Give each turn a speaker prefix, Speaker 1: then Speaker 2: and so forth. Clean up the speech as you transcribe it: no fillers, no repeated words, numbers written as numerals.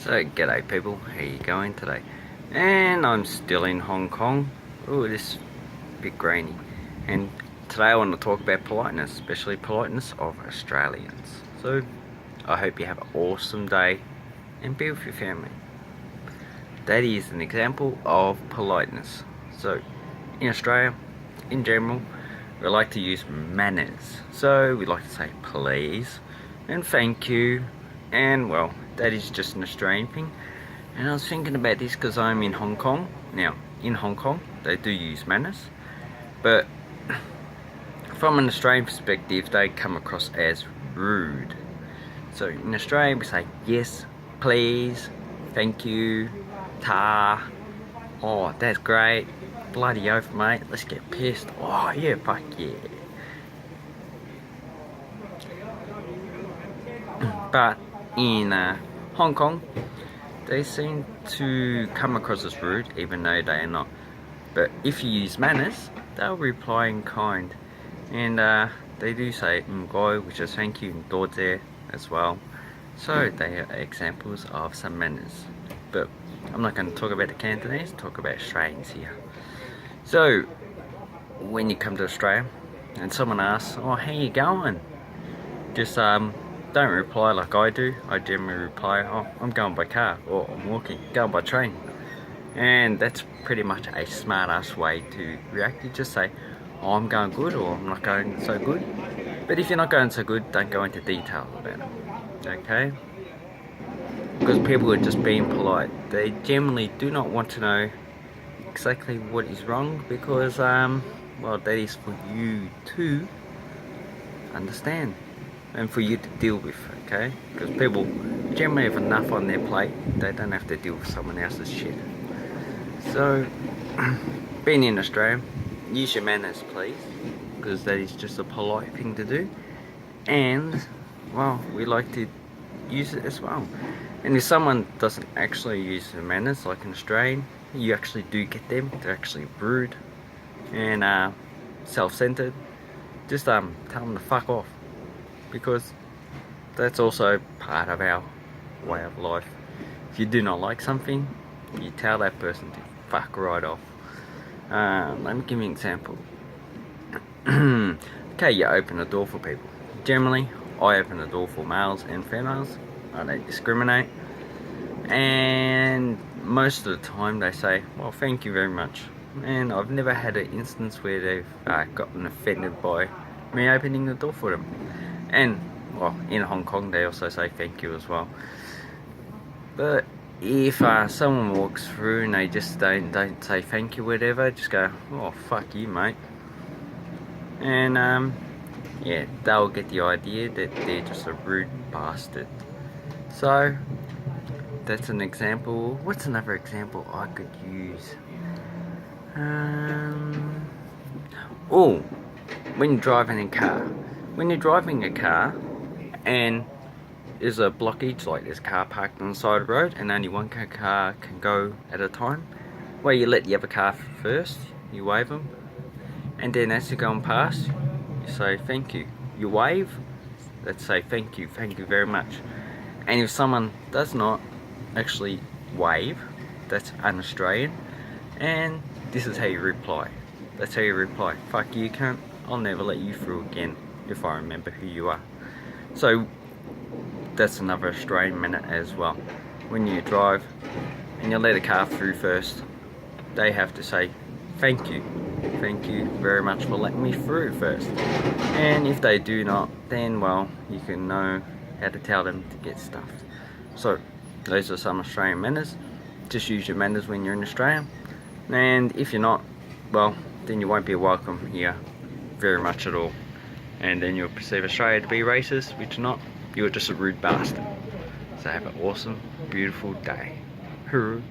Speaker 1: So, g'day people, how you going today? And I'm still in Hong Kong. Oh, this bit grainy. And today I want to talk about politeness, especially politeness of Australians. So, I hope you have an awesome day and be with your family. That is an example of politeness. So, in Australia, in general, we like to use manners. So, we like to say please and thank you. And well, that is just an Australian thing. And I was thinking about this because I'm in Hong Kong. Now, in Hong Kong, they do use manners. But from an Australian perspective, they come across as rude. So in Australia, we say yes, please, thank you, ta. Oh, that's great. Bloody oath, mate. Let's get pissed. Oh, yeah, fuck yeah. But in Hong Kong, they seem to come across as rude, even though they are not. But if you use manners, they'll reply in kind. And they do say "ngoi," which is thank you, and "dodze" as well. So they are examples of some manners. But I'm not going to talk about the Cantonese, talk about Australians here. So when you come to Australia and someone asks, "Oh, how you going?" Just don't reply like I do. I generally reply, "Oh, I'm going by car," or "I'm walking, going by train." And that's pretty much a smart ass way to react. You just say, "Oh, I'm going good," or "I'm not going so good." But if you're not going so good, don't go into detail about it. Okay? Because people are just being polite. They generally do not want to know exactly what is wrong because, well, that is for you to understand and for you to deal with, okay? Because people generally have enough on their plate, they don't have to deal with someone else's shit. So, being in Australia, use your manners, please, because that is just a polite thing to do. And, well, we like to use it as well. And if someone doesn't actually use their manners, like an Australian, you actually do get them. They're actually rude and self-centered. Just tell them to fuck off, because that's also part of our way of life. If you do not like something, you tell that person to fuck right off. Let me give you an example. Okay, you open the door for people. Generally, I open the door for males and females. I don't discriminate. And most of the time they say, "Well, thank you very much." And I've never had an instance where they've gotten offended by me opening the door for them. And, well, in Hong Kong they also say thank you as well. But if someone walks through and they just don't say thank you, whatever, just go, "Oh, fuck you, mate." And yeah, they'll get the idea that they're just a rude bastard. So that's an example. What's another example I could use? Oh, when you're driving a car. When you're driving a car and there's a blockage, like there's a car parked on the side of the road and only one car can go at a time, well, you let the other car first, you wave them, and then as you're going past, you say thank you. You wave, let's say thank you very much. And if someone does not actually wave, that's un-Australian, and this is how you reply. That's how you reply. "Fuck you, cunt. I'll never let you through again if I remember who you are." So that's another Australian minute as well. When you drive and you let a car through first, they have to say thank you very much for letting me through first. And if they do not, then, well, you can know how to tell them to get stuffed. So those are some Australian manners. Just use your manners when you're in Australia. And if you're not, well, then you won't be welcome here very much at all. And then you'll perceive Australia to be racist, which you're not. You're just a rude bastard. So have an awesome, beautiful day. Hooroo.